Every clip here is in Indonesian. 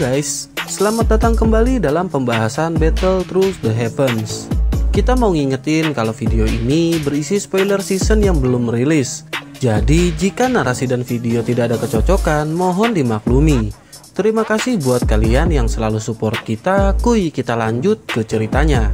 guys, selamat datang kembali dalam pembahasan Battle Through the Heavens. Kita mau ngingetin kalau video ini berisi spoiler season yang belum rilis. Jadi jika narasi dan video tidak ada kecocokan, mohon dimaklumi. Terima kasih buat kalian yang selalu support kita. Kuy, kita lanjut ke ceritanya.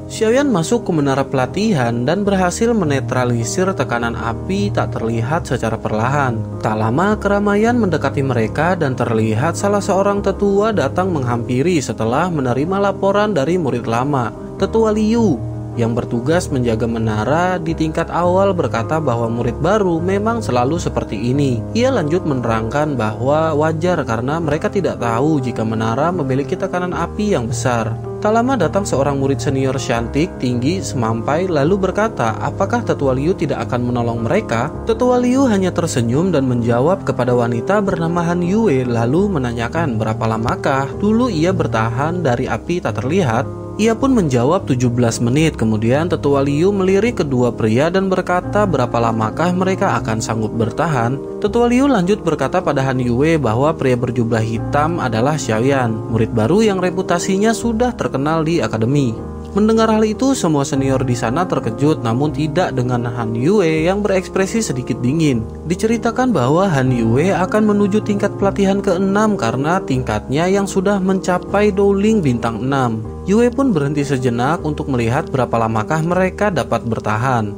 Xiaoyan masuk ke menara pelatihan dan berhasil menetralisir tekanan api tak terlihat secara perlahan. Tak lama keramaian mendekati mereka dan terlihat salah seorang tetua datang menghampiri setelah menerima laporan dari murid lama. Tetua Liu yang bertugas menjaga menara di tingkat awal berkata bahwa murid baru memang selalu seperti ini. Ia lanjut menerangkan bahwa wajar karena mereka tidak tahu jika menara memiliki tekanan api yang besar. Tak lama datang seorang murid senior cantik, tinggi, semampai lalu berkata, apakah Tetua Liu tidak akan menolong mereka? Tetua Liu hanya tersenyum dan menjawab kepada wanita bernama Han Yue lalu menanyakan berapa lamakah dulu ia bertahan dari api tak terlihat. Ia pun menjawab 17 menit. Kemudian Tetua Liu melirik kedua pria dan berkata berapa lamakah mereka akan sanggup bertahan. Tetua Liu lanjut berkata pada Han Yue bahwa pria berjubah hitam adalah Xiaoyan, murid baru yang reputasinya sudah terkenal di akademi. Mendengar hal itu, semua senior di sana terkejut, namun tidak dengan Han Yue yang berekspresi sedikit dingin. Diceritakan bahwa Han Yue akan menuju tingkat pelatihan ke-6 karena tingkatnya yang sudah mencapai Dowling bintang 6. Yue pun berhenti sejenak untuk melihat berapa lamakah mereka dapat bertahan.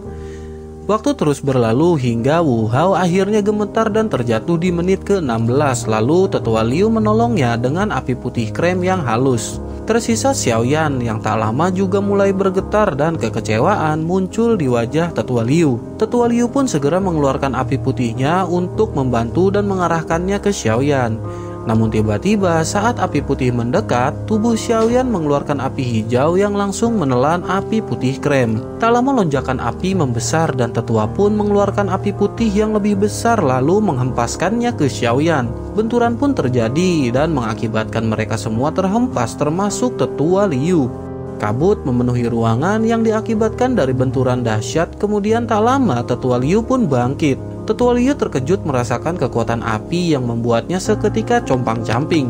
Waktu terus berlalu hingga Wu Hao akhirnya gemetar dan terjatuh di menit ke-16. Lalu Tetua Liu menolongnya dengan api putih krem yang halus. Tersisa Xiaoyan yang tak lama juga mulai bergetar dan kekecewaan muncul di wajah Tetua Liu. Tetua Liu pun segera mengeluarkan api putihnya untuk membantu dan mengarahkannya ke Xiaoyan. Namun tiba-tiba saat api putih mendekat, tubuh Xiaoyan mengeluarkan api hijau yang langsung menelan api putih krem. Tak lama lonjakan api membesar dan tetua pun mengeluarkan api putih yang lebih besar lalu menghempaskannya ke Xiaoyan. Benturan pun terjadi dan mengakibatkan mereka semua terhempas termasuk Tetua Liu. Kabut memenuhi ruangan yang diakibatkan dari benturan dahsyat. Kemudian tak lama Tetua Liu pun bangkit. Tetua Liu terkejut merasakan kekuatan api yang membuatnya seketika compang-camping.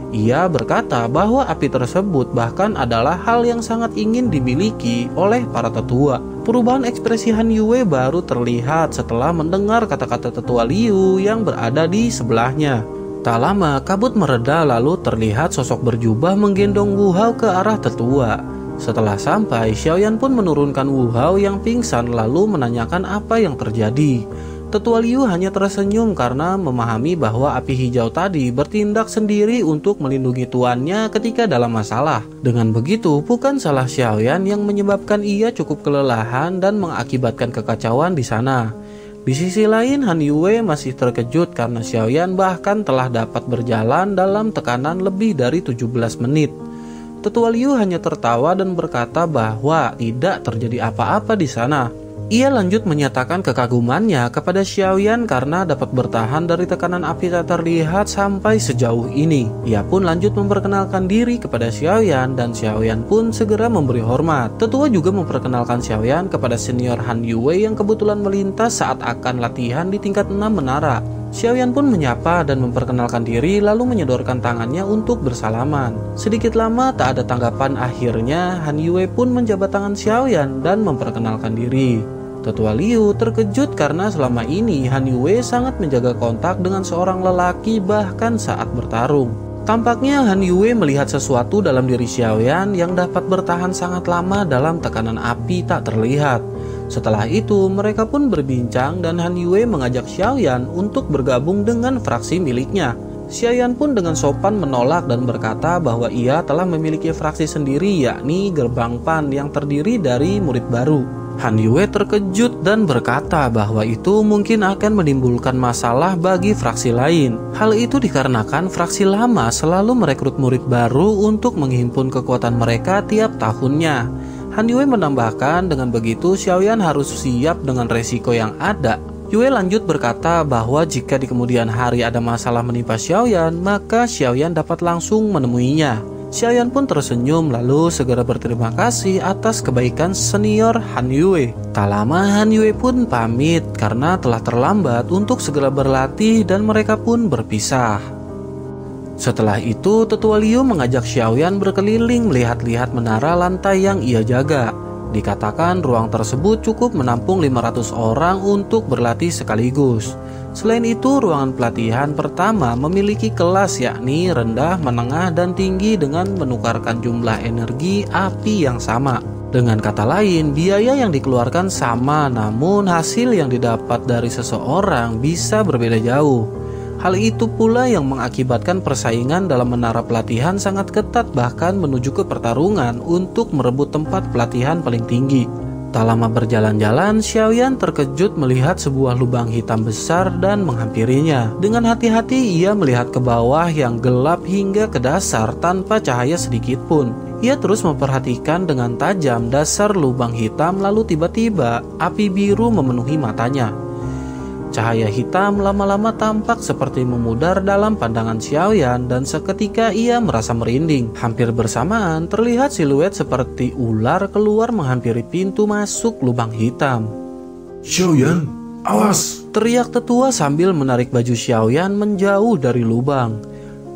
Ia berkata bahwa api tersebut bahkan adalah hal yang sangat ingin dimiliki oleh para tetua. Perubahan ekspresi Han Yue baru terlihat setelah mendengar kata-kata Tetua Liu yang berada di sebelahnya. Tak lama kabut mereda lalu terlihat sosok berjubah menggendong Wu Hao ke arah tetua. Setelah sampai, Xiaoyan pun menurunkan Wu Hao yang pingsan lalu menanyakan apa yang terjadi. Tetua Liu hanya tersenyum karena memahami bahwa api hijau tadi bertindak sendiri untuk melindungi tuannya ketika dalam masalah. Dengan begitu, bukan salah Xiaoyan yang menyebabkan ia cukup kelelahan dan mengakibatkan kekacauan di sana. Di sisi lain, Han Yue masih terkejut karena Xiaoyan bahkan telah dapat berjalan dalam tekanan lebih dari 17 menit. Tetua Liu hanya tertawa dan berkata bahwa tidak terjadi apa-apa di sana. Ia lanjut menyatakan kekagumannya kepada Xiaoyan karena dapat bertahan dari tekanan api tak terlihat sampai sejauh ini. Ia pun lanjut memperkenalkan diri kepada Xiaoyan dan Xiaoyan pun segera memberi hormat. Tetua juga memperkenalkan Xiaoyan kepada senior Han Yue yang kebetulan melintas saat akan latihan di tingkat 6 menara. Xiaoyan pun menyapa dan memperkenalkan diri lalu menyodorkan tangannya untuk bersalaman. Sedikit lama tak ada tanggapan, akhirnya Han Yue pun menjabat tangan Xiaoyan dan memperkenalkan diri. Tetua Liu terkejut karena selama ini Han Yue sangat menjaga kontak dengan seorang lelaki bahkan saat bertarung. Tampaknya Han Yue melihat sesuatu dalam diri Xiaoyan yang dapat bertahan sangat lama dalam tekanan api tak terlihat. Setelah itu mereka pun berbincang dan Han Yue mengajak Xiaoyan untuk bergabung dengan fraksi miliknya. Xiaoyan pun dengan sopan menolak dan berkata bahwa ia telah memiliki fraksi sendiri yakni Gerbang Pan yang terdiri dari murid baru. Han Yue terkejut dan berkata bahwa itu mungkin akan menimbulkan masalah bagi fraksi lain. Hal itu dikarenakan fraksi lama selalu merekrut murid baru untuk menghimpun kekuatan mereka tiap tahunnya. Han Yue menambahkan dengan begitu Xiaoyan harus siap dengan resiko yang ada. Yue lanjut berkata bahwa jika di kemudian hari ada masalah menimpa Xiaoyan, maka Xiaoyan dapat langsung menemuinya. Xiaoyan pun tersenyum lalu segera berterima kasih atas kebaikan senior Han Yue. Tak lama Han Yue pun pamit karena telah terlambat untuk segera berlatih dan mereka pun berpisah. Setelah itu, Tetua Liu mengajak Xiaoyan berkeliling melihat-lihat menara lantai yang ia jaga. Dikatakan ruang tersebut cukup menampung 500 orang untuk berlatih sekaligus. Selain itu, ruangan pelatihan pertama memiliki kelas yakni rendah, menengah, dan tinggi dengan menukarkan jumlah energi api yang sama. Dengan kata lain, biaya yang dikeluarkan sama, namun hasil yang didapat dari seseorang bisa berbeda jauh. Hal itu pula yang mengakibatkan persaingan dalam menara pelatihan sangat ketat, bahkan menuju ke pertarungan untuk merebut tempat pelatihan paling tinggi. Tak lama berjalan-jalan, Xiaoyan terkejut melihat sebuah lubang hitam besar dan menghampirinya. Dengan hati-hati ia melihat ke bawah yang gelap hingga ke dasar tanpa cahaya sedikit pun. Ia terus memperhatikan dengan tajam dasar lubang hitam, lalu tiba-tiba api biru memenuhi matanya. Cahaya hitam lama-lama tampak seperti memudar dalam pandangan Xiaoyan dan seketika ia merasa merinding. Hampir bersamaan terlihat siluet seperti ular keluar menghampiri pintu masuk lubang hitam. Xiaoyan, awas! Teriak tetua sambil menarik baju Xiaoyan menjauh dari lubang.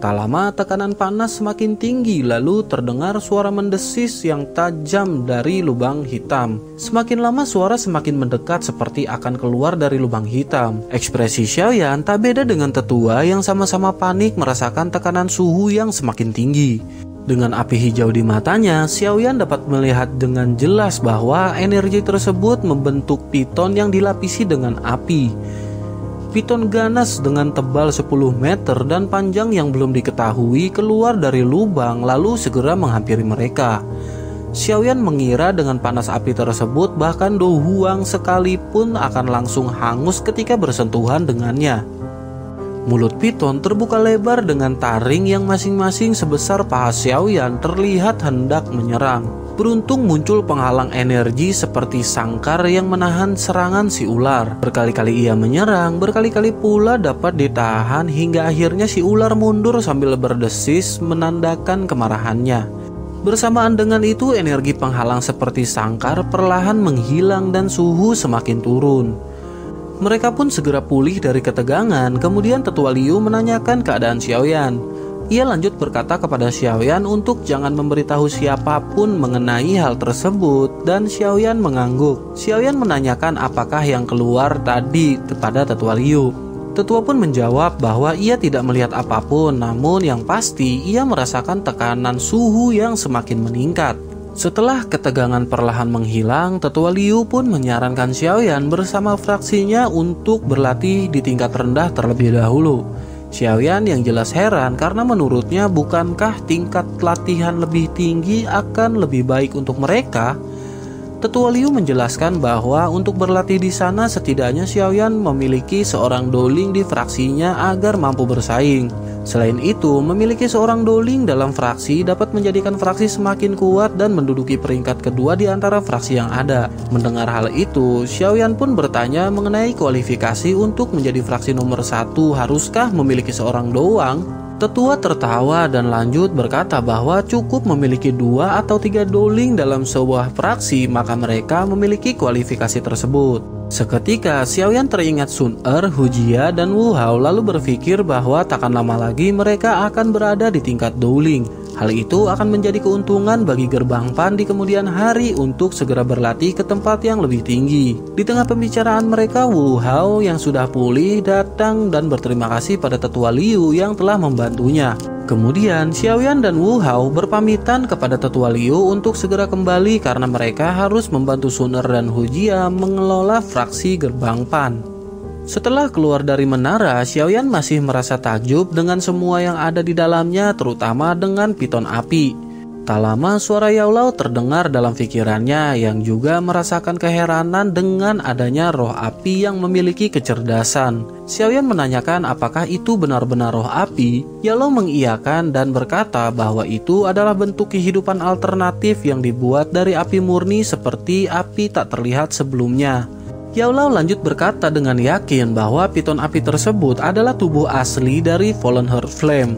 Tak lama tekanan panas semakin tinggi lalu terdengar suara mendesis yang tajam dari lubang hitam. Semakin lama suara semakin mendekat seperti akan keluar dari lubang hitam. Ekspresi Xiaoyan tak beda dengan tetua yang sama-sama panik merasakan tekanan suhu yang semakin tinggi. Dengan api hijau di matanya, Xiaoyan dapat melihat dengan jelas bahwa energi tersebut membentuk piton yang dilapisi dengan api. Piton ganas dengan tebal 10 meter dan panjang yang belum diketahui keluar dari lubang lalu segera menghampiri mereka. Xiaoyan mengira dengan panas api tersebut bahkan Do Huang sekalipun akan langsung hangus ketika bersentuhan dengannya. Mulut piton terbuka lebar dengan taring yang masing-masing sebesar paha Xiaoyan terlihat hendak menyerang. Beruntung muncul penghalang energi seperti sangkar yang menahan serangan si ular. Berkali-kali ia menyerang, berkali-kali pula dapat ditahan hingga akhirnya si ular mundur sambil berdesis menandakan kemarahannya. Bersamaan dengan itu energi penghalang seperti sangkar perlahan menghilang dan suhu semakin turun. Mereka pun segera pulih dari ketegangan. Kemudian Tetua Liu menanyakan keadaan Xiaoyan. Ia lanjut berkata kepada Xiaoyan untuk jangan memberitahu siapapun mengenai hal tersebut dan Xiaoyan mengangguk. Xiaoyan menanyakan apakah yang keluar tadi kepada Tetua Liu. Tetua pun menjawab bahwa ia tidak melihat apapun, namun yang pasti ia merasakan tekanan suhu yang semakin meningkat. Setelah ketegangan perlahan menghilang, Tetua Liu pun menyarankan Xiaoyan bersama fraksinya untuk berlatih di tingkat rendah terlebih dahulu. Xiaoyan yang jelas heran karena menurutnya bukankah tingkat latihan lebih tinggi akan lebih baik untuk mereka? Tetua Liu menjelaskan bahwa untuk berlatih di sana setidaknya Xiaoyan memiliki seorang doling di fraksinya agar mampu bersaing. Selain itu, memiliki seorang doling dalam fraksi dapat menjadikan fraksi semakin kuat dan menduduki peringkat kedua di antara fraksi yang ada. Mendengar hal itu, Xiaoyan pun bertanya mengenai kualifikasi untuk menjadi fraksi nomor 1, haruskah memiliki seorang doang? Tetua tertawa dan lanjut berkata bahwa cukup memiliki 2 atau 3 doling dalam sebuah fraksi, maka mereka memiliki kualifikasi tersebut. Seketika Xiaoyan teringat Sun Er, Hujia, dan Wu Hao lalu berpikir bahwa takkan lama lagi mereka akan berada di tingkat doling. Hal itu akan menjadi keuntungan bagi Gerbang Pan di kemudian hari untuk segera berlatih ke tempat yang lebih tinggi. Di tengah pembicaraan mereka, Wu Hao yang sudah pulih datang dan berterima kasih pada Tetua Liu yang telah membantunya. Kemudian Xiaoyan dan Wu Hao berpamitan kepada Tetua Liu untuk segera kembali karena mereka harus membantu Sun Er dan Hujia mengelola fraksi Gerbang Pan. Setelah keluar dari menara, Xiaoyan masih merasa takjub dengan semua yang ada di dalamnya, terutama dengan piton api. Tak lama suara Yao Lao terdengar dalam pikirannya yang juga merasakan keheranan dengan adanya roh api yang memiliki kecerdasan. Xiaoyan menanyakan apakah itu benar-benar roh api. Yao Lao mengiyakan dan berkata bahwa itu adalah bentuk kehidupan alternatif yang dibuat dari api murni seperti api tak terlihat sebelumnya. Yao Lao lanjut berkata dengan yakin bahwa piton api tersebut adalah tubuh asli dari Fallen Heart Flame.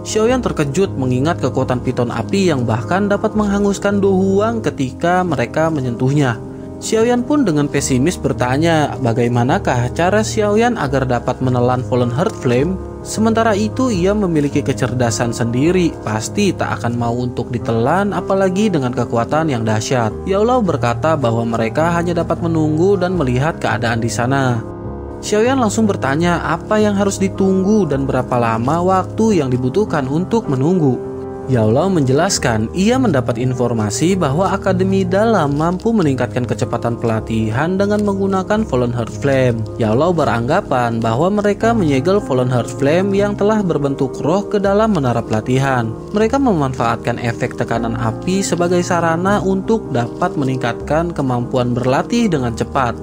Xiaoyan terkejut mengingat kekuatan piton api yang bahkan dapat menghanguskan Do Huang ketika mereka menyentuhnya. Xiaoyan pun dengan pesimis bertanya bagaimanakah cara Xiaoyan agar dapat menelan Fallen Heart Flame. Sementara itu ia memiliki kecerdasan sendiri, pasti tak akan mau untuk ditelan apalagi dengan kekuatan yang dahsyat. Yao Lao berkata bahwa mereka hanya dapat menunggu dan melihat keadaan di sana. Xiaoyan langsung bertanya apa yang harus ditunggu dan berapa lama waktu yang dibutuhkan untuk menunggu. Yao Lao menjelaskan ia mendapat informasi bahwa Akademi Dalam mampu meningkatkan kecepatan pelatihan dengan menggunakan Fallen Heart Flame. Yao Lao beranggapan bahwa mereka menyegel Fallen Heart Flame yang telah berbentuk roh ke dalam menara pelatihan. Mereka memanfaatkan efek tekanan api sebagai sarana untuk dapat meningkatkan kemampuan berlatih dengan cepat.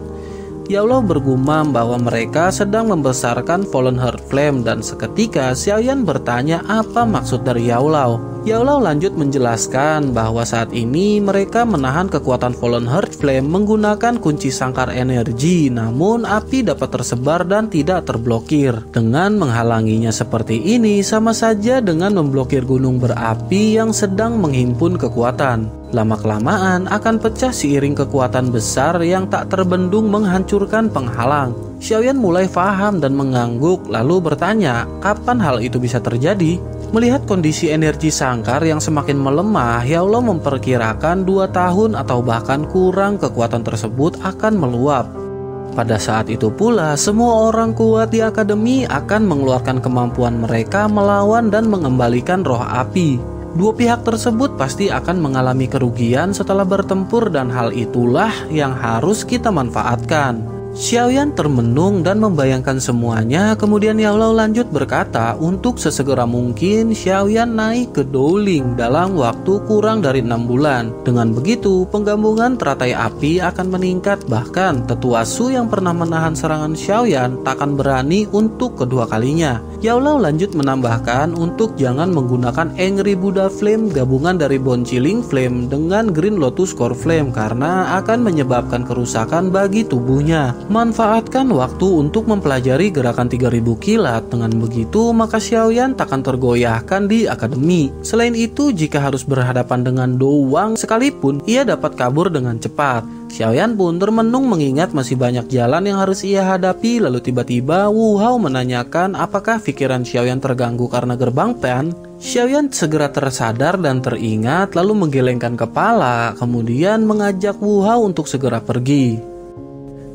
Yao Lao bergumam bahwa mereka sedang membesarkan Fallen Heart Flame dan seketika Xiaoyan bertanya apa maksud dari Yao Lao. Yao Lao lanjut menjelaskan bahwa saat ini mereka menahan kekuatan Fallen Heart Flame menggunakan kunci sangkar energi, namun api dapat tersebar dan tidak terblokir. Dengan menghalanginya seperti ini sama saja dengan memblokir gunung berapi yang sedang menghimpun kekuatan. Lama-kelamaan akan pecah seiring kekuatan besar yang tak terbendung menghancurkan penghalang. Xiaoyan mulai paham dan mengangguk lalu bertanya kapan hal itu bisa terjadi. Melihat kondisi energi sangkar yang semakin melemah, Yao Lao memperkirakan 2 tahun atau bahkan kurang kekuatan tersebut akan meluap. Pada saat itu pula, semua orang kuat di akademi akan mengeluarkan kemampuan mereka melawan dan mengembalikan roh api. Dua pihak tersebut pasti akan mengalami kerugian setelah bertempur dan hal itulah yang harus kita manfaatkan. Xiaoyan termenung dan membayangkan semuanya. Kemudian Yao Lao lanjut berkata untuk sesegera mungkin Xiaoyan naik ke Dowling dalam waktu kurang dari 6 bulan. Dengan begitu penggabungan teratai api akan meningkat. Bahkan Tetua Su yang pernah menahan serangan Xiaoyan takkan berani untuk kedua kalinya. Yao Lao lanjut menambahkan untuk jangan menggunakan Angry Buddha Flame gabungan dari Bone Chilling Flame dengan Green Lotus Core Flame karena akan menyebabkan kerusakan bagi tubuhnya. Manfaatkan waktu untuk mempelajari gerakan 3000 kilat. Dengan begitu maka Xiaoyan takkan tergoyahkan di akademi. Selain itu jika harus berhadapan dengan Do Wang sekalipun ia dapat kabur dengan cepat. Xiaoyan pun termenung mengingat masih banyak jalan yang harus ia hadapi. Lalu tiba-tiba Wu Hao menanyakan apakah pikiran Xiaoyan terganggu karena gerbang Pan. Xiaoyan segera tersadar dan teringat lalu menggelengkan kepala kemudian mengajak Wu Hao untuk segera pergi.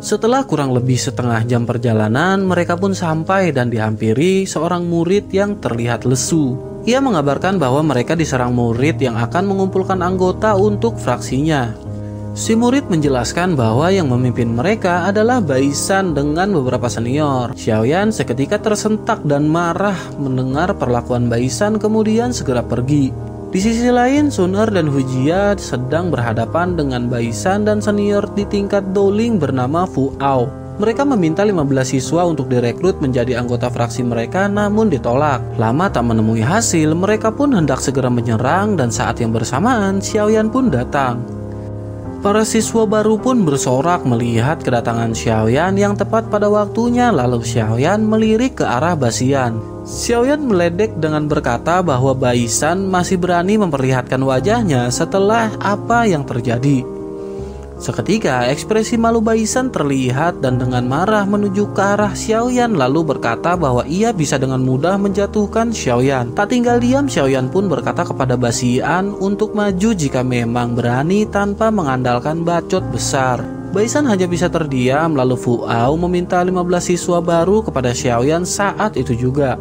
Setelah kurang lebih setengah jam perjalanan, mereka pun sampai dan dihampiri seorang murid yang terlihat lesu. Ia mengabarkan bahwa mereka diserang murid yang akan mengumpulkan anggota untuk fraksinya. Si murid menjelaskan bahwa yang memimpin mereka adalah Baisan dengan beberapa senior. Xiaoyan seketika tersentak dan marah mendengar perlakuan Baisan kemudian segera pergi. Di sisi lain, Sun Er dan Hujia sedang berhadapan dengan Baisan dan senior di tingkat Dowling bernama Fu Ao. Mereka meminta 15 siswa untuk direkrut menjadi anggota fraksi mereka namun ditolak. Lama tak menemui hasil, mereka pun hendak segera menyerang dan saat yang bersamaan Xiaoyan pun datang. Para siswa baru pun bersorak melihat kedatangan Xiaoyan yang tepat pada waktunya. Lalu Xiaoyan melirik ke arah Basian. Xiaoyan meledek dengan berkata bahwa Baisan masih berani memperlihatkan wajahnya setelah apa yang terjadi. Seketika ekspresi malu Baisan terlihat dan dengan marah menuju ke arah Xiaoyan lalu berkata bahwa ia bisa dengan mudah menjatuhkan Xiaoyan. Tak tinggal diam, Xiaoyan pun berkata kepada Basian untuk maju jika memang berani tanpa mengandalkan bacot besar. Baisan hanya bisa terdiam lalu Fu Ao meminta 15 siswa baru kepada Xiaoyan saat itu juga.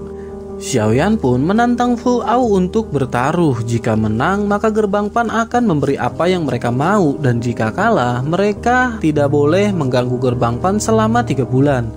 Xiaoyan pun menantang Fu Ao untuk bertaruh. Jika menang maka gerbang Pan akan memberi apa yang mereka mau dan jika kalah mereka tidak boleh mengganggu gerbang Pan selama 3 bulan.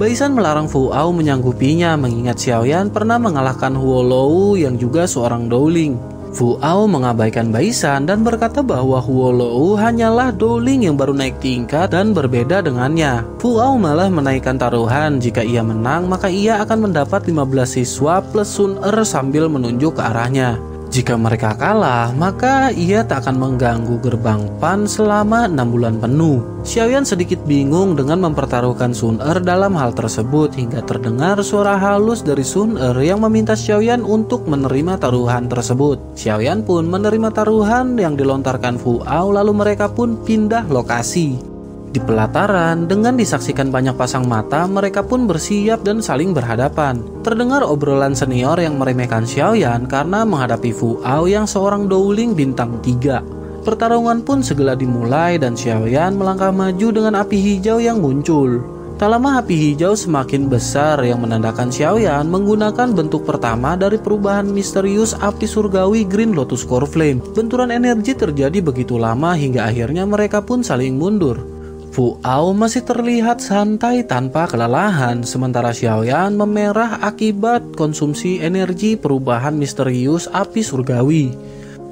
Baisan melarang Fu Ao menyanggupinya mengingat Xiaoyan pernah mengalahkan Huo Lou yang juga seorang Dowling. Fu Ao mengabaikan Baisan dan berkata bahwa Huo Lou hanyalah Dowling yang baru naik tingkat dan berbeda dengannya. Fu Ao malah menaikkan taruhan jika ia menang maka ia akan mendapat 15 siswa plus Sun Er sambil menunjuk ke arahnya. Jika mereka kalah, maka ia tak akan mengganggu gerbang Pan selama 6 bulan penuh. Xiaoyan sedikit bingung dengan mempertaruhkan Sun Er dalam hal tersebut hingga terdengar suara halus dari Sun Er yang meminta Xiaoyan untuk menerima taruhan tersebut. Xiaoyan pun menerima taruhan yang dilontarkan Fu Ao, lalu mereka pun pindah lokasi. Di pelataran, dengan disaksikan banyak pasang mata, mereka pun bersiap dan saling berhadapan. Terdengar obrolan senior yang meremehkan Xiaoyan karena menghadapi Fu Ao yang seorang Douling bintang 3. Pertarungan pun segera dimulai dan Xiaoyan melangkah maju dengan api hijau yang muncul. Tak lama api hijau semakin besar yang menandakan Xiaoyan menggunakan bentuk pertama dari perubahan misterius api surgawi Green Lotus Core Flame. Benturan energi terjadi begitu lama hingga akhirnya mereka pun saling mundur. Fu Ao masih terlihat santai tanpa kelelahan, sementara Xiaoyan memerah akibat konsumsi energi perubahan misterius api surgawi.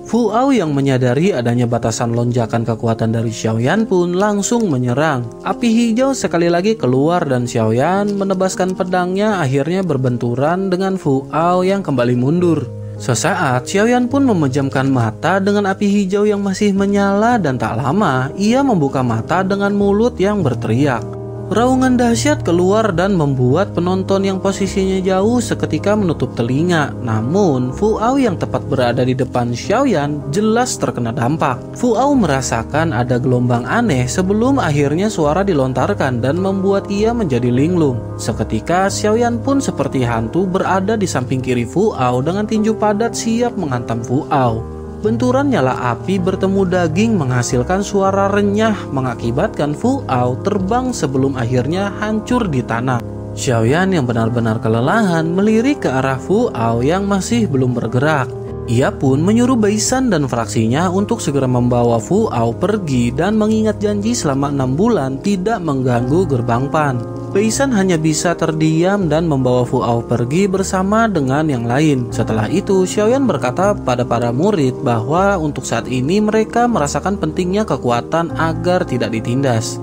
Fu Ao yang menyadari adanya batasan lonjakan kekuatan dari Xiaoyan pun langsung menyerang. Api hijau sekali lagi keluar dan Xiaoyan menebaskan pedangnya, akhirnya berbenturan dengan Fu Ao yang kembali mundur. Sesaat, Xiaoyan pun memejamkan mata dengan api hijau yang masih menyala dan tak lama, ia membuka mata dengan mulut yang berteriak. Raungan dahsyat keluar dan membuat penonton yang posisinya jauh seketika menutup telinga. Namun, Fu Ao yang tepat berada di depan Xiaoyan jelas terkena dampak. Fu Ao merasakan ada gelombang aneh sebelum akhirnya suara dilontarkan dan membuat ia menjadi linglung. Seketika, Xiaoyan pun seperti hantu berada di samping kiri Fu Ao dengan tinju padat siap menghantam Fu Ao. Benturan nyala api bertemu daging menghasilkan suara renyah mengakibatkan Fu Ao terbang sebelum akhirnya hancur di tanah. Xiaoyan yang benar-benar kelelahan melirik ke arah Fu Ao yang masih belum bergerak. Ia pun menyuruh Baisan dan fraksinya untuk segera membawa Fu Ao pergi dan mengingat janji selama 6 bulan tidak mengganggu gerbang Pan. Baisan hanya bisa terdiam dan membawa Fu Ao pergi bersama dengan yang lain. Setelah itu, Xiaoyan berkata pada para murid bahwa untuk saat ini mereka merasakan pentingnya kekuatan agar tidak ditindas.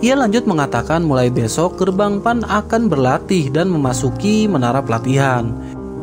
Ia lanjut mengatakan mulai besok gerbang Pan akan berlatih dan memasuki menara pelatihan.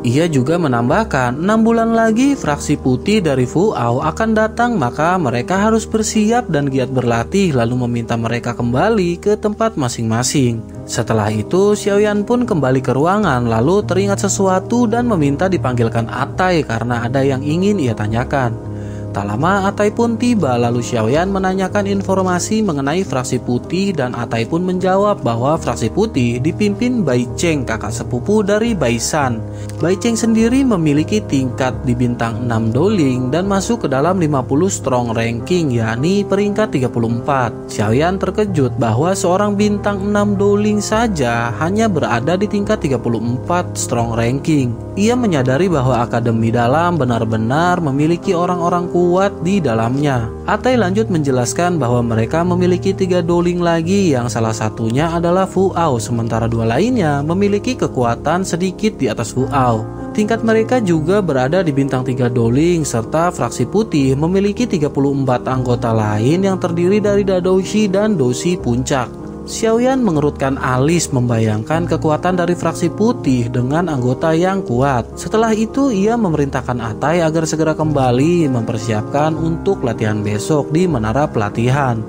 Ia juga menambahkan 6 bulan lagi fraksi putih dari Fu Ao akan datang, maka mereka harus bersiap dan giat berlatih lalu meminta mereka kembali ke tempat masing-masing. Setelah itu Xiaoyan pun kembali ke ruangan lalu teringat sesuatu dan meminta dipanggilkan Atai karena ada yang ingin ia tanyakan. Tak lama Atai pun tiba lalu Xiaoyan menanyakan informasi mengenai fraksi putih dan Atai pun menjawab bahwa fraksi putih dipimpin Bai Cheng, kakak sepupu dari Baisan. Bai Cheng sendiri memiliki tingkat di bintang 6 Douling dan masuk ke dalam 50 strong ranking, yakni peringkat 34. Xiaoyan terkejut bahwa seorang bintang 6 Douling saja hanya berada di tingkat 34 strong ranking. Ia menyadari bahwa akademi dalam benar-benar memiliki orang-orang kuat di dalamnya. Atai lanjut menjelaskan bahwa mereka memiliki 3 Douling lagi yang salah satunya adalah Fu Ao, sementara 2 lainnya memiliki kekuatan sedikit di atas Fu Ao. Tingkat mereka juga berada di bintang 3 Douling serta fraksi putih memiliki 34 anggota lain yang terdiri dari Dadoushi dan Doshi Puncak. Xiaoyan mengerutkan alis membayangkan kekuatan dari fraksi putih dengan anggota yang kuat. Setelah itu ia memerintahkan Atai agar segera kembali mempersiapkan untuk latihan besok di menara pelatihan.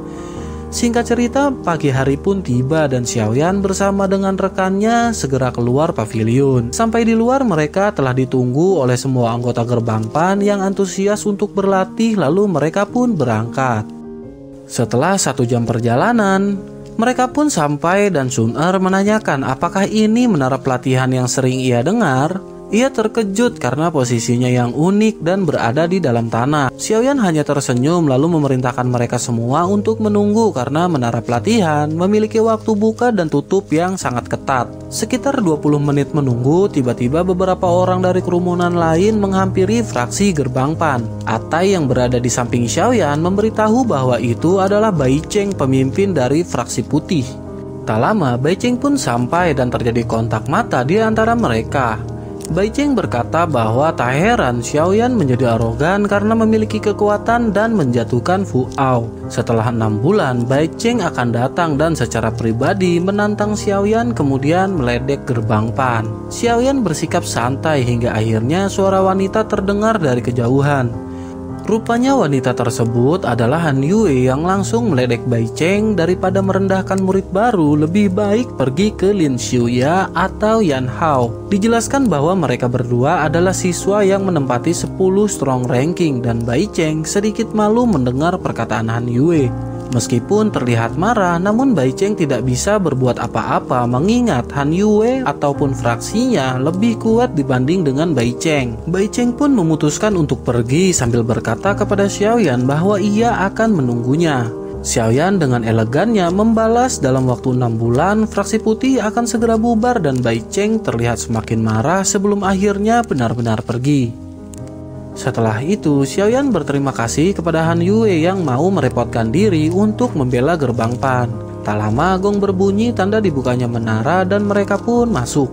Singkat cerita, pagi hari pun tiba dan Xiaoyan bersama dengan rekannya segera keluar pavilion. Sampai di luar mereka telah ditunggu oleh semua anggota gerbang Pan yang antusias untuk berlatih, lalu mereka pun berangkat. Setelah 1 jam perjalanan, mereka pun sampai dan Sun Er menanyakan apakah ini menara pelatihan yang sering ia dengar. Ia terkejut karena posisinya yang unik dan berada di dalam tanah. Xiaoyan hanya tersenyum lalu memerintahkan mereka semua untuk menunggu karena menara pelatihan memiliki waktu buka dan tutup yang sangat ketat. Sekitar 20 menit menunggu, tiba-tiba beberapa orang dari kerumunan lain menghampiri fraksi gerbang Pan. Atai yang berada di samping Xiaoyan memberitahu bahwa itu adalah Bai Cheng, pemimpin dari fraksi putih. Tak lama Bai Cheng pun sampai dan terjadi kontak mata di antara mereka. Bai Cheng berkata bahwa tak heran Xiaoyan menjadi arogan karena memiliki kekuatan dan menjatuhkan Fu Ao. Setelah 6 bulan, Bai Cheng akan datang dan secara pribadi menantang Xiaoyan kemudian meledek gerbang Pan. Xiaoyan bersikap santai hingga akhirnya suara wanita terdengar dari kejauhan. Rupanya wanita tersebut adalah Han Yue yang langsung meledek Bai Cheng. Daripada merendahkan murid baru, lebih baik pergi ke Lin Xiuya atau Yan Hao. Dijelaskan bahwa mereka berdua adalah siswa yang menempati 10 strong ranking dan Bai Cheng sedikit malu mendengar perkataan Han Yue. Meskipun terlihat marah, namun Bai Cheng tidak bisa berbuat apa-apa mengingat Han Yue ataupun fraksinya lebih kuat dibanding dengan Bai Cheng. Bai Cheng pun memutuskan untuk pergi sambil berkata kepada Xiaoyan bahwa ia akan menunggunya. Xiaoyan dengan elegannya membalas dalam waktu 6 bulan fraksi putih akan segera bubar dan Bai Cheng terlihat semakin marah sebelum akhirnya benar-benar pergi. Setelah itu, Xiaoyan berterima kasih kepada Han Yue yang mau merepotkan diri untuk membela gerbang Pan. Tak lama gong berbunyi tanda dibukanya menara dan mereka pun masuk.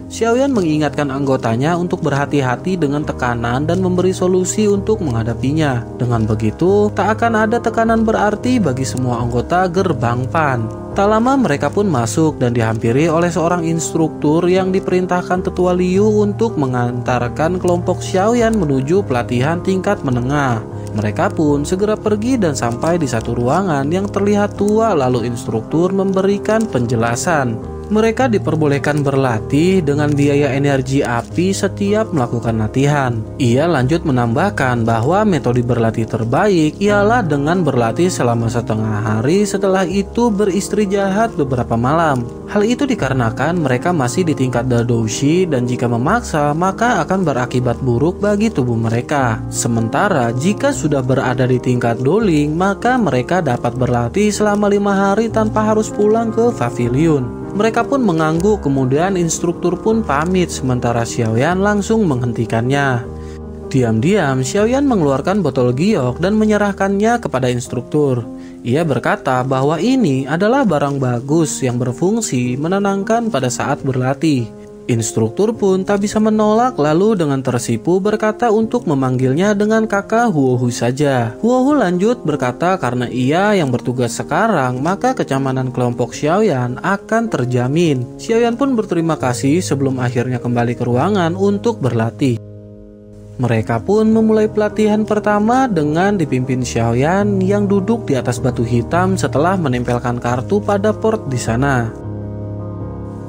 Xiaoyan mengingatkan anggotanya untuk berhati-hati dengan tekanan dan memberi solusi untuk menghadapinya. Dengan begitu, tak akan ada tekanan berarti bagi semua anggota gerbang Pan. Tak lama mereka pun masuk dan dihampiri oleh seorang instruktur yang diperintahkan Tetua Liu untuk mengantarkan kelompok Xiaoyan menuju pelatihan tingkat menengah. Mereka pun segera pergi dan sampai di satu ruangan yang terlihat tua, lalu instruktur memberikan penjelasan. Mereka diperbolehkan berlatih dengan biaya energi api setiap melakukan latihan. Ia lanjut menambahkan bahwa metode berlatih terbaik ialah dengan berlatih selama setengah hari, setelah itu beristri jahat beberapa malam. Hal itu dikarenakan mereka masih di tingkat Dadoushi dan jika memaksa maka akan berakibat buruk bagi tubuh mereka. Sementara jika sudah berada di tingkat Doling maka mereka dapat berlatih selama 5 hari tanpa harus pulang ke pavilion. Mereka pun mengangguk, kemudian instruktur pun pamit sementara Xiaoyan langsung menghentikannya. Diam-diam Xiaoyan mengeluarkan botol giok dan menyerahkannya kepada instruktur. Ia berkata bahwa ini adalah barang bagus yang berfungsi menenangkan pada saat berlatih. Instruktur pun tak bisa menolak, lalu dengan tersipu berkata untuk memanggilnya dengan kakak Huohu saja. Huohu lanjut berkata karena ia yang bertugas sekarang maka kenyamanan kelompok Xiaoyan akan terjamin. Xiaoyan pun berterima kasih sebelum akhirnya kembali ke ruangan untuk berlatih. Mereka pun memulai pelatihan pertama dengan dipimpin Xiaoyan yang duduk di atas batu hitam setelah menempelkan kartu pada port di sana.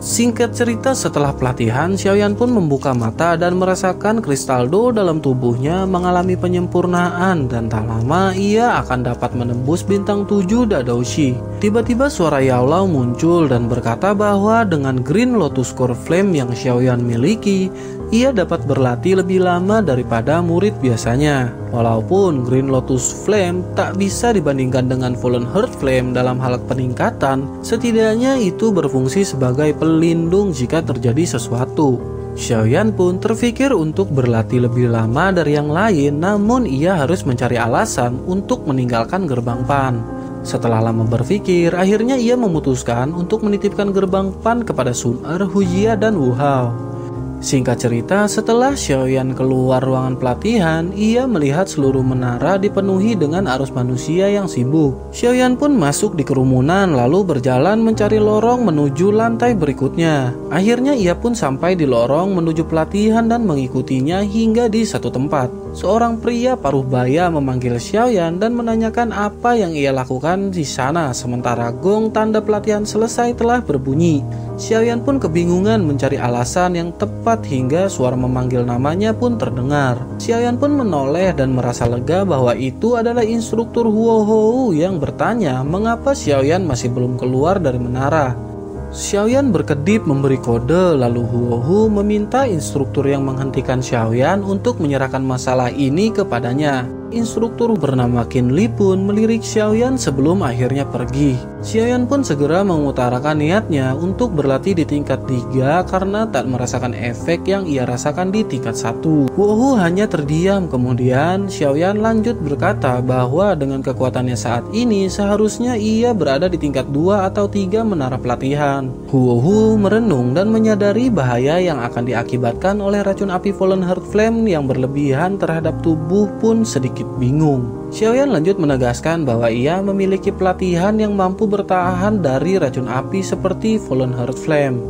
Singkat cerita, setelah pelatihan, Xiaoyan pun membuka mata dan merasakan kristal Do dalam tubuhnya mengalami penyempurnaan dan tak lama ia akan dapat menembus bintang 7 Dadoushi. Tiba-tiba suara Yao Lao muncul dan berkata bahwa dengan Green Lotus Core Flame yang Xiaoyan miliki, ia dapat berlatih lebih lama daripada murid biasanya. Walaupun Green Lotus Flame tak bisa dibandingkan dengan Fallen Heart Flame dalam hal peningkatan, setidaknya itu berfungsi sebagai pelindung jika terjadi sesuatu. Xiaoyan pun terpikir untuk berlatih lebih lama dari yang lain, namun ia harus mencari alasan untuk meninggalkan gerbang Pan. Setelah lama berpikir, akhirnya ia memutuskan untuk menitipkan gerbang Pan kepada Sun Er, Hujia, dan Wu Hao. Singkat cerita, setelah Xiaoyan keluar ruangan pelatihan, ia melihat seluruh menara dipenuhi dengan arus manusia yang sibuk. Xiaoyan pun masuk di kerumunan lalu berjalan mencari lorong menuju lantai berikutnya. Akhirnya ia pun sampai di lorong menuju pelatihan dan mengikutinya hingga di satu tempat. Seorang pria paruh baya memanggil Xiaoyan dan menanyakan apa yang ia lakukan di sana sementara gong tanda pelatihan selesai telah berbunyi. Xiaoyan pun kebingungan mencari alasan yang tepat hingga suara memanggil namanya pun terdengar. Xiaoyan pun menoleh dan merasa lega bahwa itu adalah instruktur Huohu yang bertanya mengapa Xiaoyan masih belum keluar dari menara. Xiaoyan berkedip memberi kode, lalu Huohu meminta instruktur yang menghentikan Xiaoyan untuk menyerahkan masalah ini kepadanya. Instruktur bernama Qin Li pun melirik Xiaoyan sebelum akhirnya pergi. Xiaoyan pun segera mengutarakan niatnya untuk berlatih di tingkat 3 karena tak merasakan efek yang ia rasakan di tingkat 1. Huohu hanya terdiam, kemudian Xiaoyan lanjut berkata bahwa dengan kekuatannya saat ini seharusnya ia berada di tingkat 2 atau 3 menara pelatihan. Huohu merenung dan menyadari bahaya yang akan diakibatkan oleh racun api Fallen Heart Flame yang berlebihan terhadap tubuh pun sedikit bingung. Xiaoyan lanjut menegaskan bahwa ia memiliki pelatihan yang mampu bertahan dari racun api seperti Fallen Heart Flame.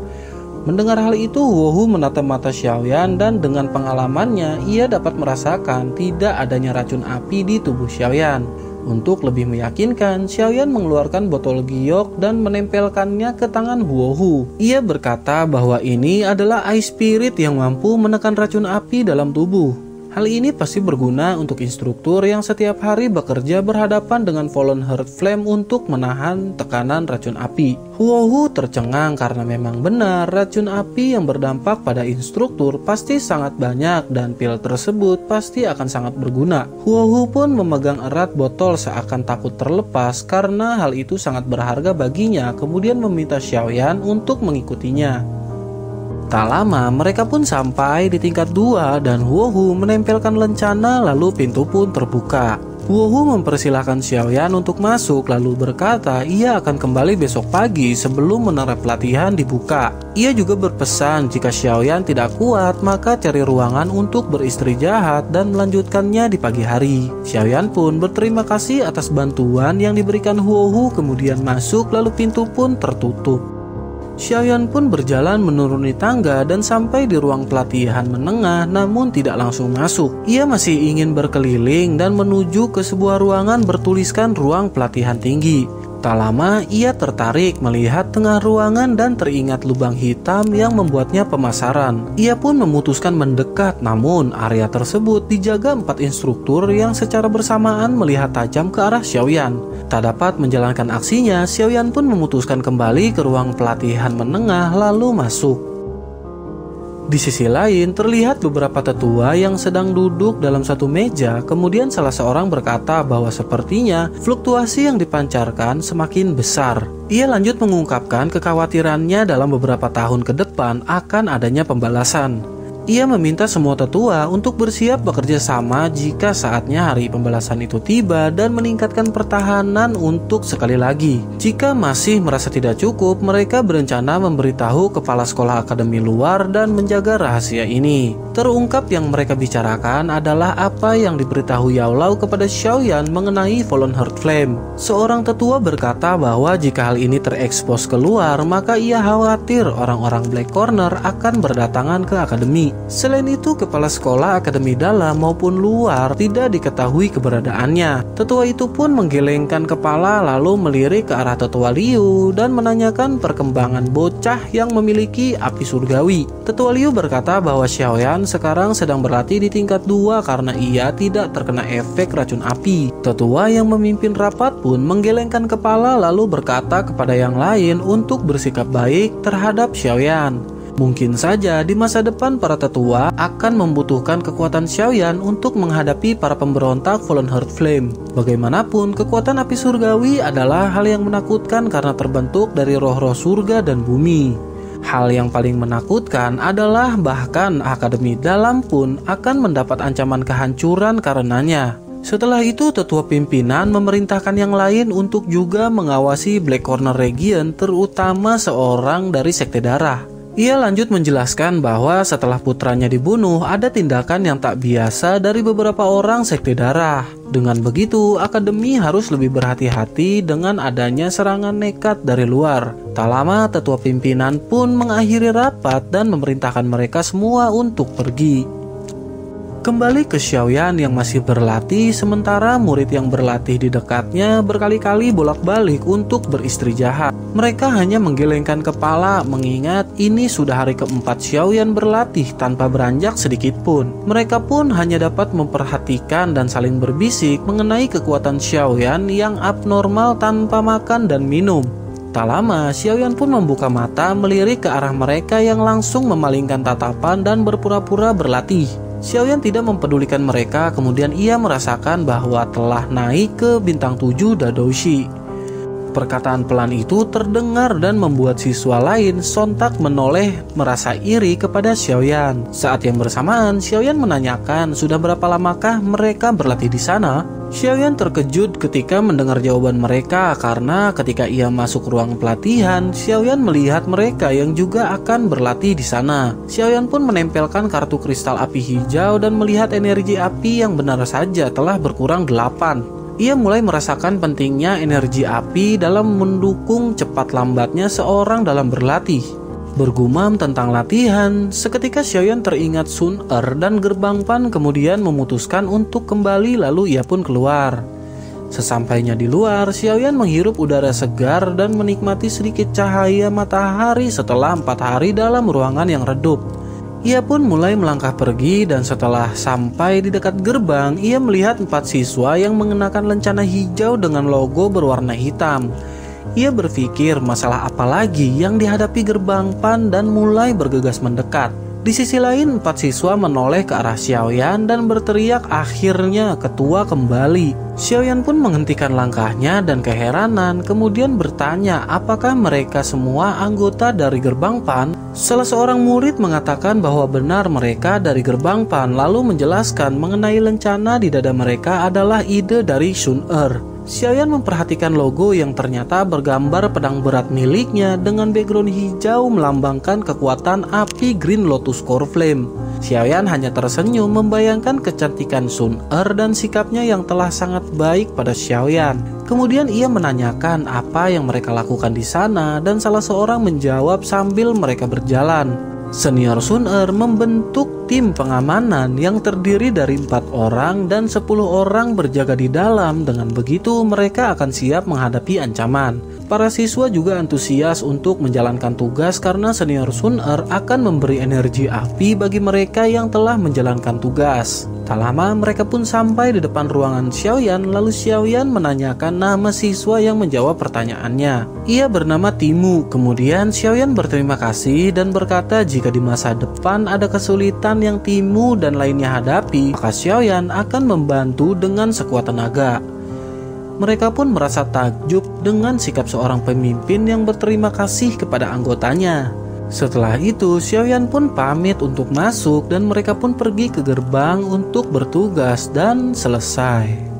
Mendengar hal itu, Huohu menatap mata Xiaoyan dan dengan pengalamannya ia dapat merasakan tidak adanya racun api di tubuh Xiaoyan. Untuk lebih meyakinkan, Xiaoyan mengeluarkan botol giok dan menempelkannya ke tangan Huohu. Ia berkata bahwa ini adalah Ice Spirit yang mampu menekan racun api dalam tubuh. Hal ini pasti berguna untuk instruktur yang setiap hari bekerja berhadapan dengan Fallen Heart Flame untuk menahan tekanan racun api. Huohu tercengang karena memang benar racun api yang berdampak pada instruktur pasti sangat banyak dan pil tersebut pasti akan sangat berguna. Huohu pun memegang erat botol seakan takut terlepas karena hal itu sangat berharga baginya, kemudian meminta Xiaoyan untuk mengikutinya. Tak lama mereka pun sampai di tingkat 2 dan Huohu menempelkan lencana lalu pintu pun terbuka. Huohu mempersilahkan Xiaoyan untuk masuk lalu berkata ia akan kembali besok pagi sebelum menara pelatihan dibuka. Ia juga berpesan jika Xiaoyan tidak kuat maka cari ruangan untuk beristirahat dan melanjutkannya di pagi hari. Xiaoyan pun berterima kasih atas bantuan yang diberikan Huohu kemudian masuk lalu pintu pun tertutup. Xiaoyan pun berjalan menuruni tangga dan sampai di ruang pelatihan menengah namun tidak langsung masuk. Ia masih ingin berkeliling dan menuju ke sebuah ruangan bertuliskan ruang pelatihan tinggi. Tak lama ia tertarik melihat tengah ruangan dan teringat lubang hitam yang membuatnya pemasaran. Ia pun memutuskan mendekat, namun area tersebut dijaga 4 instruktur yang secara bersamaan melihat tajam ke arah Xiaoyan. Tak dapat menjalankan aksinya, Xiaoyan pun memutuskan kembali ke ruang pelatihan menengah lalu masuk. Di sisi lain, terlihat beberapa tetua yang sedang duduk dalam satu meja. Kemudian salah seorang berkata bahwa sepertinya fluktuasi yang dipancarkan semakin besar. Ia lanjut mengungkapkan kekhawatirannya dalam beberapa tahun ke depan akan adanya pembalasan. Ia meminta semua tetua untuk bersiap bekerja sama jika saatnya hari pembalasan itu tiba dan meningkatkan pertahanan untuk sekali lagi. Jika masih merasa tidak cukup, mereka berencana memberitahu kepala sekolah akademi luar dan menjaga rahasia ini. Terungkap yang mereka bicarakan adalah apa yang diberitahu Yao Lao kepada Xiaoyan mengenai Fallen Heart Flame. Seorang tetua berkata bahwa jika hal ini terekspos keluar, maka ia khawatir orang-orang Black Corner akan berdatangan ke akademi. Selain itu, kepala sekolah akademi dalam maupun luar tidak diketahui keberadaannya. Tetua itu pun menggelengkan kepala lalu melirik ke arah tetua Liu dan menanyakan perkembangan bocah yang memiliki api surgawi. Tetua Liu berkata bahwa Xiaoyan sekarang sedang berlatih di tingkat 2 karena ia tidak terkena efek racun api. Tetua yang memimpin rapat pun menggelengkan kepala lalu berkata kepada yang lain untuk bersikap baik terhadap Xiaoyan. Mungkin saja di masa depan para tetua akan membutuhkan kekuatan Xiaoyan untuk menghadapi para pemberontak Fallen Heart Flame. Bagaimanapun, kekuatan api surgawi adalah hal yang menakutkan karena terbentuk dari roh-roh surga dan bumi. Hal yang paling menakutkan adalah bahkan akademi dalam pun akan mendapat ancaman kehancuran karenanya. Setelah itu, tetua pimpinan memerintahkan yang lain untuk juga mengawasi Black Corner Region, terutama seorang dari Sekte Darah. Ia lanjut menjelaskan bahwa setelah putranya dibunuh, ada tindakan yang tak biasa dari beberapa orang Sekte Darah. Dengan begitu, akademi harus lebih berhati-hati dengan adanya serangan nekat dari luar. Tak lama, tetua pimpinan pun mengakhiri rapat dan memerintahkan mereka semua untuk pergi. Kembali ke Xiaoyan yang masih berlatih, sementara murid yang berlatih di dekatnya berkali-kali bolak-balik untuk beristirahat. Mereka hanya menggelengkan kepala mengingat ini sudah hari keempat Xiaoyan berlatih tanpa beranjak sedikit pun. Mereka pun hanya dapat memperhatikan dan saling berbisik mengenai kekuatan Xiaoyan yang abnormal tanpa makan dan minum. Tak lama, Xiaoyan pun membuka mata melirik ke arah mereka yang langsung memalingkan tatapan dan berpura-pura berlatih. Xiaoyan tidak mempedulikan mereka, kemudian ia merasakan bahwa telah naik ke bintang 7 Dadoushi. Perkataan pelan itu terdengar dan membuat siswa lain sontak menoleh merasa iri kepada Xiaoyan. Saat yang bersamaan, Xiaoyan menanyakan sudah berapa lamakah mereka berlatih di sana. Xiaoyan terkejut ketika mendengar jawaban mereka karena ketika ia masuk ruang pelatihan, Xiaoyan melihat mereka yang juga akan berlatih di sana. Xiaoyan pun menempelkan kartu kristal api hijau dan melihat energi api yang benar saja telah berkurang 8. Ia mulai merasakan pentingnya energi api dalam mendukung cepat lambatnya seorang dalam berlatih. Bergumam tentang latihan, seketika Xiaoyan teringat Sun dan Gerbang Pan kemudian memutuskan untuk kembali lalu ia pun keluar. Sesampainya di luar, Xiaoyan menghirup udara segar dan menikmati sedikit cahaya matahari setelah 4 hari dalam ruangan yang redup. Ia pun mulai melangkah pergi dan setelah sampai di dekat gerbang, ia melihat 4 siswa yang mengenakan lencana hijau dengan logo berwarna hitam. Ia berpikir masalah apa lagi yang dihadapi Gerbang Pan dan mulai bergegas mendekat. Di sisi lain, 4 siswa menoleh ke arah Xiaoyan dan berteriak akhirnya ketua kembali. Xiaoyan pun menghentikan langkahnya dan keheranan kemudian bertanya apakah mereka semua anggota dari Gerbang Pan. Salah seorang murid mengatakan bahwa benar mereka dari Gerbang Pan lalu menjelaskan mengenai lencana di dada mereka adalah ide dari Sun. Xiaoyan memperhatikan logo yang ternyata bergambar pedang berat miliknya dengan background hijau melambangkan kekuatan api Green Lotus Core Flame. Xiaoyan hanya tersenyum membayangkan kecantikan Sun dan sikapnya yang telah sangat baik pada Xiaoyan. Kemudian ia menanyakan apa yang mereka lakukan di sana dan salah seorang menjawab sambil mereka berjalan. Senior Sun membentuk tim pengamanan yang terdiri dari 4 orang dan 10 orang berjaga di dalam. Dengan begitu mereka akan siap menghadapi ancaman. Para siswa juga antusias untuk menjalankan tugas karena senior Sun akan memberi energi api bagi mereka yang telah menjalankan tugas. Tak lama mereka pun sampai di depan ruangan Xiaoyan, lalu Xiaoyan menanyakan nama siswa yang menjawab pertanyaannya. Ia bernama Timu. Kemudian Xiaoyan berterima kasih dan berkata jika di masa depan ada kesulitan yang Timu dan lainnya hadapi, maka Xiaoyan akan membantu dengan sekuat tenaga. Mereka pun merasa takjub dengan sikap seorang pemimpin yang berterima kasih kepada anggotanya. Setelah itu, Xiaoyan pun pamit untuk masuk dan mereka pun pergi ke gerbang untuk bertugas dan selesai.